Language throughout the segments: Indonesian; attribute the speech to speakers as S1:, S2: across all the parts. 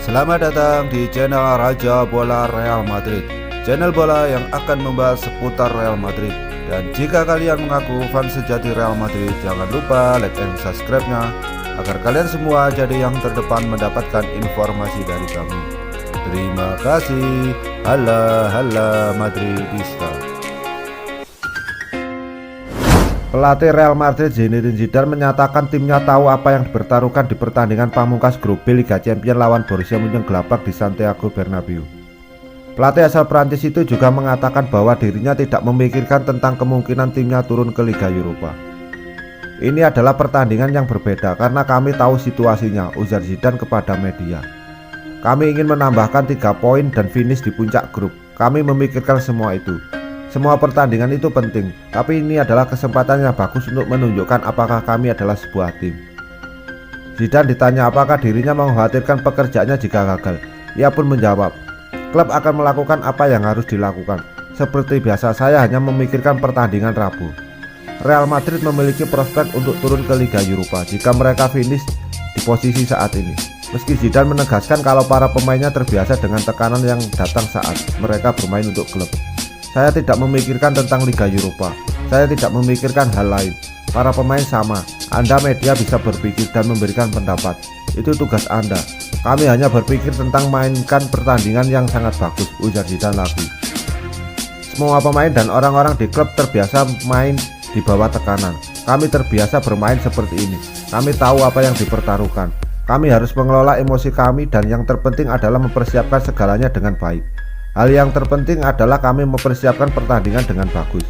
S1: Selamat datang di channel Raja Bola Real Madrid, channel bola yang akan membahas seputar Real Madrid. Dan jika kalian mengaku fans sejati Real Madrid, jangan lupa like and subscribe-nya agar kalian semua jadi yang terdepan mendapatkan informasi dari kami. Terima kasih. Hala Madridista. Pelatih Real Madrid Zinedine Zidane menyatakan timnya tahu apa yang dipertaruhkan di pertandingan pamungkas grup B Liga Champions lawan Borussia Mönchengladbach di Santiago Bernabeu. Pelatih asal Prancis itu juga mengatakan bahwa dirinya tidak memikirkan tentang kemungkinan timnya turun ke Liga Eropa. Ini adalah pertandingan yang berbeda karena kami tahu situasinya, ujar Zidane kepada media. Kami ingin menambahkan 3 poin dan finish di puncak grup. Kami memikirkan semua itu. Semua pertandingan itu penting, tapi ini adalah kesempatan yang bagus untuk menunjukkan apakah kami adalah sebuah tim. Zidane ditanya apakah dirinya mengkhawatirkan pekerjaannya jika gagal. Ia pun menjawab, klub akan melakukan apa yang harus dilakukan. Seperti biasa, saya hanya memikirkan pertandingan Rabu. Real Madrid memiliki prospek untuk turun ke Liga Eropa jika mereka finish di posisi saat ini. Meski Zidane menegaskan kalau para pemainnya terbiasa dengan tekanan yang datang saat mereka bermain untuk klub. Saya tidak memikirkan tentang Liga Eropa. Saya tidak memikirkan hal lain. Para pemain sama. Anda media bisa berpikir dan memberikan pendapat. Itu tugas Anda. Kami hanya berpikir tentang mainkan pertandingan yang sangat bagus, ujar Zidane lagi. Semua pemain dan orang-orang di klub terbiasa main di bawah tekanan. Kami terbiasa bermain seperti ini. Kami tahu apa yang dipertaruhkan. Kami harus mengelola emosi kami dan yang terpenting adalah mempersiapkan segalanya dengan baik. Hal yang terpenting adalah kami mempersiapkan pertandingan dengan bagus.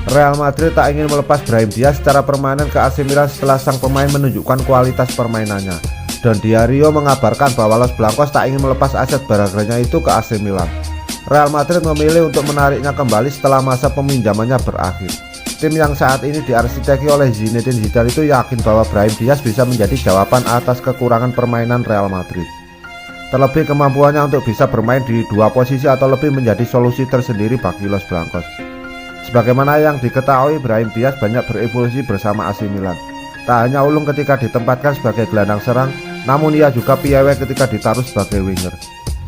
S1: Real Madrid tak ingin melepas Brahim Diaz secara permanen ke AC Milan setelah sang pemain menunjukkan kualitas permainannya. Don Diario mengabarkan bahwa Los Blancos tak ingin melepas aset berharganya itu ke AC Milan. Real Madrid memilih untuk menariknya kembali setelah masa peminjamannya berakhir. Tim yang saat ini diarsiteki oleh Zinedine Zidane itu yakin bahwa Brahim Diaz bisa menjadi jawaban atas kekurangan permainan Real Madrid. Terlebih kemampuannya untuk bisa bermain di 2 posisi atau lebih menjadi solusi tersendiri bagi Los Blancos. Sebagaimana yang diketahui, Brahim Diaz banyak berevolusi bersama AC Milan. Tak hanya ulung ketika ditempatkan sebagai gelandang serang, namun ia juga piawai ketika ditaruh sebagai winger.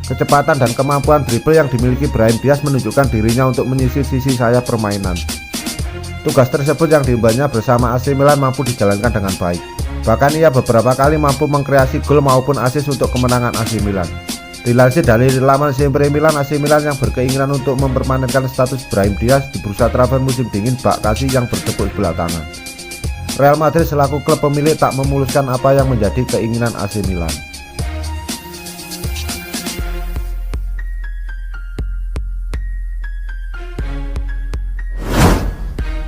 S1: Kecepatan dan kemampuan dribble yang dimiliki Brahim Diaz menunjukkan dirinya untuk menyisir sisi sayap permainan. Tugas tersebut yang diembannya bersama AC Milan mampu dijalankan dengan baik. Bahkan ia beberapa kali mampu mengkreasi gol maupun assist untuk kemenangan AC Milan. Dilansir dari laman Sempre Milan, AC Milan yang berkeinginan untuk mempermanenkan status Brahim Diaz di bursa transfer musim dingin bak kasih yang bertepuk sebelah tangan. Real Madrid selaku klub pemilik tak memuluskan apa yang menjadi keinginan AC Milan.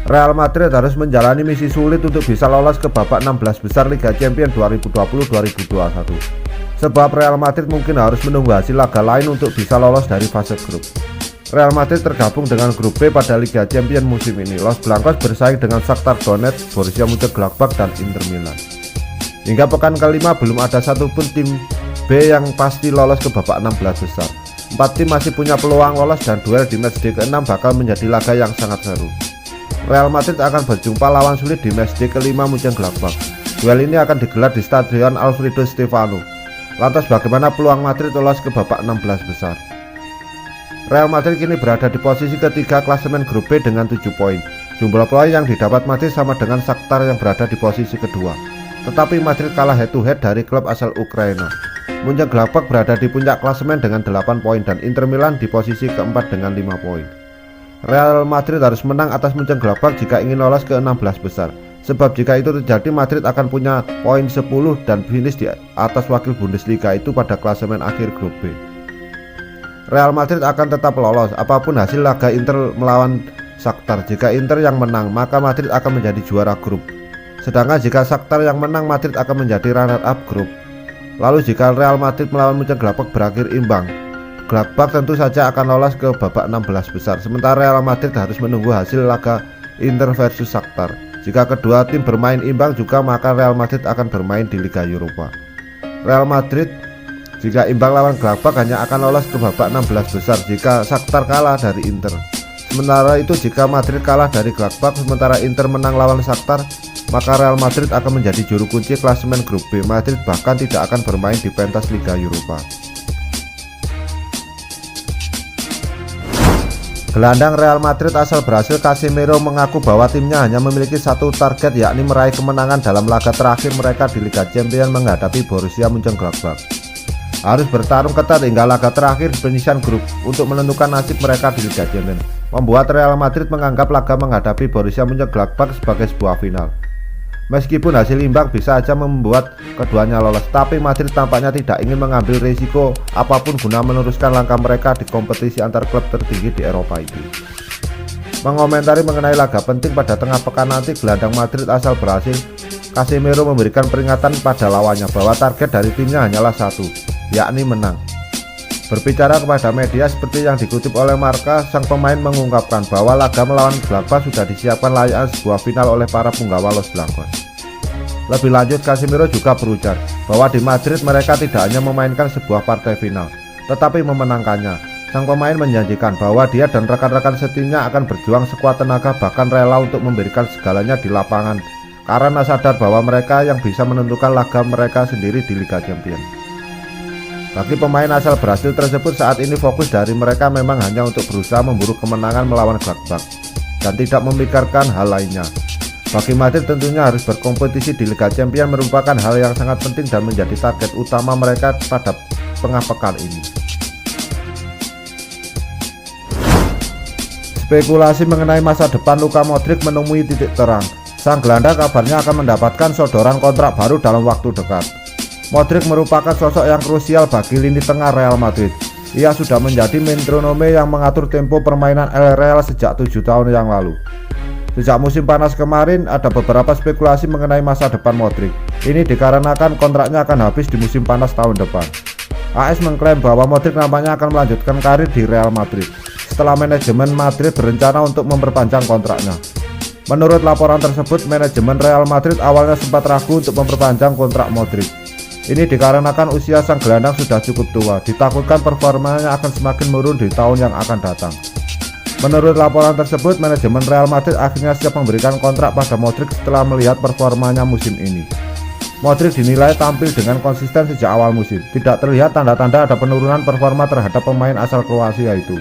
S1: Real Madrid harus menjalani misi sulit untuk bisa lolos ke babak 16 besar Liga Champions 2020-2021. Sebab Real Madrid mungkin harus menunggu hasil laga lain untuk bisa lolos dari fase grup. Real Madrid tergabung dengan grup B pada Liga Champions musim ini. Los Blancos bersaing dengan Shakhtar Donetsk, Borussia Mönchengladbach, dan Inter Milan. Hingga pekan kelima belum ada satupun tim B yang pasti lolos ke babak 16 besar. 4 tim masih punya peluang lolos dan duel di matchday ke-6 bakal menjadi laga yang sangat seru. Real Madrid akan berjumpa lawan sulit di matchday kelima Mönchengladbach. Duel ini akan digelar di Stadion Alfredo Stefano. Lantas bagaimana peluang Madrid lolos ke babak 16 besar? Real Madrid kini berada di posisi ketiga klasemen grup B dengan 7 poin. Jumlah poin yang didapat Madrid sama dengan Shakhtar yang berada di posisi kedua. Tetapi Madrid kalah head to head dari klub asal Ukraina. Mönchengladbach berada di puncak klasemen dengan 8 poin dan Inter Milan di posisi keempat dengan 5 poin. Real Madrid harus menang atas Mönchengladbach jika ingin lolos ke 16 besar. Sebab jika itu terjadi, Madrid akan punya poin 10 dan finish di atas wakil Bundesliga itu pada klasemen akhir grup B. Real Madrid akan tetap lolos apapun hasil laga Inter melawan Shakhtar. Jika Inter yang menang, maka Madrid akan menjadi juara grup. Sedangkan jika Shakhtar yang menang, Madrid akan menjadi runner up grup. Lalu jika Real Madrid melawan Mönchengladbach berakhir imbang, Gladbach tentu saja akan lolos ke babak 16 besar. Sementara Real Madrid harus menunggu hasil laga Inter versus Shakhtar. Jika kedua tim bermain imbang juga, maka Real Madrid akan bermain di Liga Eropa. Real Madrid jika imbang lawan Gladbach hanya akan lolos ke babak 16 besar jika Shakhtar kalah dari Inter. Sementara itu jika Madrid kalah dari Gladbach sementara Inter menang lawan Shakhtar, maka Real Madrid akan menjadi juru kunci klasemen grup B. Madrid bahkan tidak akan bermain di pentas Liga Eropa. Gelandang Real Madrid asal Brasil Casemiro mengaku bahwa timnya hanya memiliki satu target, yakni meraih kemenangan dalam laga terakhir mereka di Liga Champions menghadapi Borussia Mönchengladbach. Harus bertarung ketat hingga laga terakhir penyisihan grup untuk menentukan nasib mereka di Liga Champions, membuat Real Madrid menganggap laga menghadapi Borussia Mönchengladbach sebagai sebuah final. Meskipun hasil imbang bisa saja membuat keduanya lolos, tapi Madrid tampaknya tidak ingin mengambil risiko apapun guna meneruskan langkah mereka di kompetisi antar klub tertinggi di Eropa itu. Mengomentari mengenai laga penting pada tengah pekan nanti, gelandang Madrid asal Brasil Casemiro memberikan peringatan pada lawannya bahwa target dari timnya hanyalah satu, yakni menang. Berbicara kepada media seperti yang dikutip oleh Marca, sang pemain mengungkapkan bahwa laga melawan Gladbach sudah disiapkan layaknya sebuah final oleh para punggawa Los Blancos. Lebih lanjut, Casemiro juga berujar bahwa di Madrid mereka tidak hanya memainkan sebuah partai final, tetapi memenangkannya. Sang pemain menjanjikan bahwa dia dan rekan-rekan setimnya akan berjuang sekuat tenaga, bahkan rela untuk memberikan segalanya di lapangan, karena sadar bahwa mereka yang bisa menentukan laga mereka sendiri di Liga Champions. Bagi pemain asal Brasil tersebut, saat ini fokus dari mereka memang hanya untuk berusaha memburu kemenangan melawan Gladbach dan tidak memikirkan hal lainnya. Bagi Madrid tentunya harus berkompetisi di Liga Champions merupakan hal yang sangat penting dan menjadi target utama mereka pada tengah pekan ini. Spekulasi mengenai masa depan Luka Modric menemui titik terang. Sang gelandang kabarnya akan mendapatkan sodoran kontrak baru dalam waktu dekat. Modric merupakan sosok yang krusial bagi lini tengah Real Madrid. Ia sudah menjadi metronome yang mengatur tempo permainan El Real sejak 7 tahun yang lalu. Sejak musim panas kemarin, ada beberapa spekulasi mengenai masa depan Modric. Ini dikarenakan kontraknya akan habis di musim panas tahun depan. AS mengklaim bahwa Modric nampaknya akan melanjutkan karir di Real Madrid setelah manajemen Madrid berencana untuk memperpanjang kontraknya. Menurut laporan tersebut, manajemen Real Madrid awalnya sempat ragu untuk memperpanjang kontrak Modric. Ini dikarenakan usia sang gelandang sudah cukup tua, ditakutkan performanya akan semakin menurun di tahun yang akan datang. Menurut laporan tersebut, manajemen Real Madrid akhirnya siap memberikan kontrak pada Modric setelah melihat performanya musim ini. Modric dinilai tampil dengan konsisten sejak awal musim, tidak terlihat tanda-tanda ada penurunan performa terhadap pemain asal Kroasia itu.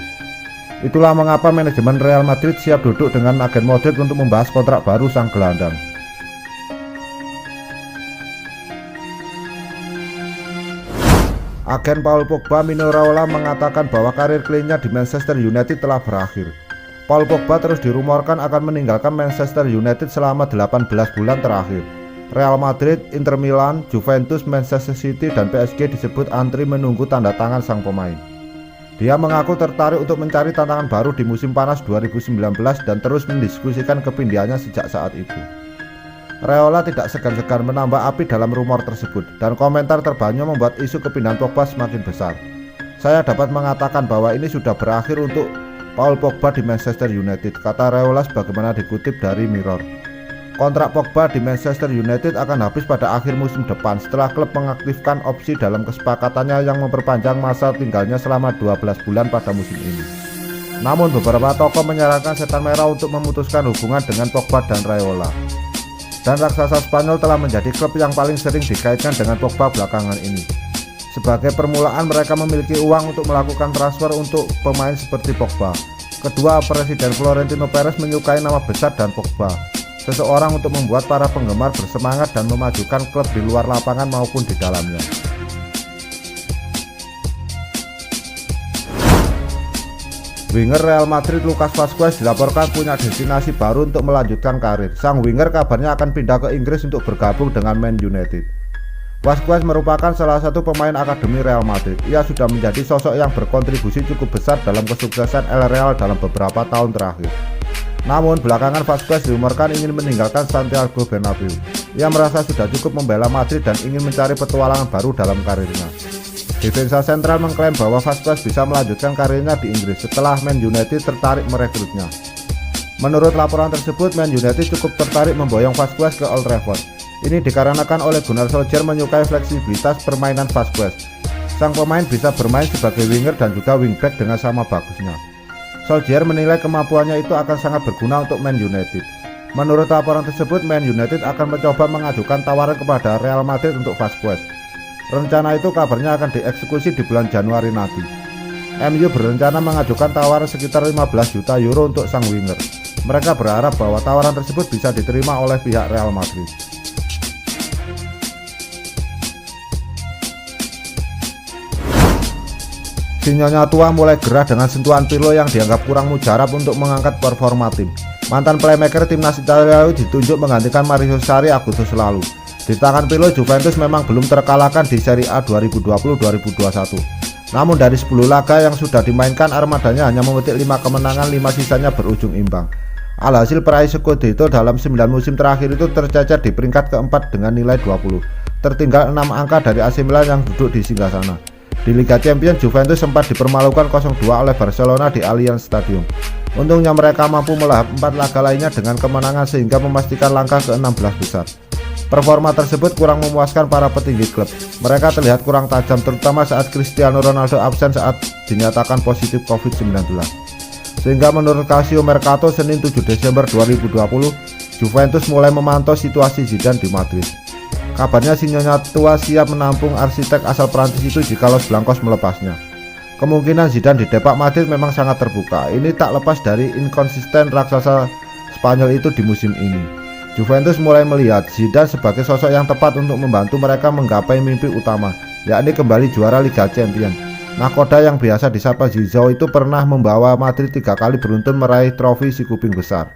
S1: Itulah mengapa manajemen Real Madrid siap duduk dengan agen Modric untuk membahas kontrak baru sang gelandang. Agen Paul Pogba Mino Raiola mengatakan bahwa karir kliennya di Manchester United telah berakhir. Paul Pogba terus dirumorkan akan meninggalkan Manchester United selama 18 bulan terakhir. Real Madrid, Inter Milan, Juventus, Manchester City, dan PSG disebut antri menunggu tanda tangan sang pemain. Dia mengaku tertarik untuk mencari tantangan baru di musim panas 2019 dan terus mendiskusikan kepindahannya sejak saat itu. Raiola tidak segan-segan menambah api dalam rumor tersebut, dan komentar terbanyak membuat isu kepindahan Pogba semakin besar. Saya dapat mengatakan bahwa ini sudah berakhir untuk Paul Pogba di Manchester United, kata Raiola sebagaimana dikutip dari Mirror. Kontrak Pogba di Manchester United akan habis pada akhir musim depan setelah klub mengaktifkan opsi dalam kesepakatannya yang memperpanjang masa tinggalnya selama 12 bulan pada musim ini. Namun beberapa tokoh menyarankan Setan Merah untuk memutuskan hubungan dengan Pogba dan Raiola. Dan raksasa Spanyol telah menjadi klub yang paling sering dikaitkan dengan Pogba belakangan ini. Sebagai permulaan, mereka memiliki uang untuk melakukan transfer untuk pemain seperti Pogba. Kedua, Presiden Florentino Perez menyukai nama besar dan Pogba, seseorang untuk membuat para penggemar bersemangat dan memajukan klub di luar lapangan maupun di dalamnya. Winger Real Madrid Lucas Vazquez dilaporkan punya destinasi baru untuk melanjutkan karir. Sang winger kabarnya akan pindah ke Inggris untuk bergabung dengan Man United. Vazquez merupakan salah satu pemain akademi Real Madrid. Ia sudah menjadi sosok yang berkontribusi cukup besar dalam kesuksesan El Real dalam beberapa tahun terakhir. Namun belakangan Vazquez diumumkan ingin meninggalkan Santiago Bernabeu. Ia merasa sudah cukup membela Madrid dan ingin mencari petualangan baru dalam karirnya. Defensa sentral mengklaim bahwa Vazquez bisa melanjutkan karirnya di Inggris setelah Man United tertarik merekrutnya. Menurut laporan tersebut, Man United cukup tertarik memboyong Vazquez ke Old Trafford. Ini dikarenakan Ole Gunnar Solskjaer menyukai fleksibilitas permainan Vazquez. Sang pemain bisa bermain sebagai winger dan juga wingback dengan sama bagusnya. Solskjaer menilai kemampuannya itu akan sangat berguna untuk Man United. Menurut laporan tersebut, Man United akan mencoba mengajukan tawaran kepada Real Madrid untuk Vazquez. Rencana itu kabarnya akan dieksekusi di bulan Januari nanti. MU berencana mengajukan tawaran sekitar 15 juta euro untuk sang winger. Mereka berharap bahwa tawaran tersebut bisa diterima oleh pihak Real Madrid. Si Nyonya tua mulai gerah dengan sentuhan Pirlo yang dianggap kurang mujarab untuk mengangkat performa tim. Mantan playmaker timnas Italia ditunjuk menggantikan Mario Sarri Agustus lalu. Di tangan Pirlo, Juventus memang belum terkalahkan di Serie A 2020-2021. Namun dari 10 laga yang sudah dimainkan, armadanya hanya memetik 5 kemenangan, 5 sisanya berujung imbang. Alhasil peraih Scudetto dalam 9 musim terakhir itu tercecer di peringkat keempat dengan nilai 20, tertinggal 6 angka dari AC Milan yang duduk di singgasana. Di Liga Champions, Juventus sempat dipermalukan 0-2 oleh Barcelona di Allianz Stadium. Untungnya mereka mampu melahap 4 laga lainnya dengan kemenangan sehingga memastikan langkah ke-16 besar. Performa tersebut kurang memuaskan para petinggi klub. Mereka terlihat kurang tajam terutama saat Cristiano Ronaldo absen saat dinyatakan positif COVID-19. Sehingga menurut Calcio Mercato Senin 7 Desember 2020, Juventus mulai memantau situasi Zidane di Madrid. Kabarnya si Nyonya tua siap menampung arsitek asal Prancis itu jika Los Blancos melepasnya. Kemungkinan Zidane di Depak Madrid memang sangat terbuka. Ini tak lepas dari inkonsisten raksasa Spanyol itu di musim ini. Juventus mulai melihat Zidane sebagai sosok yang tepat untuk membantu mereka menggapai mimpi utama, yakni kembali juara Liga Champions. Nakoda yang biasa disapa Zizou itu pernah membawa Madrid 3 kali beruntun meraih trofi si kuping besar.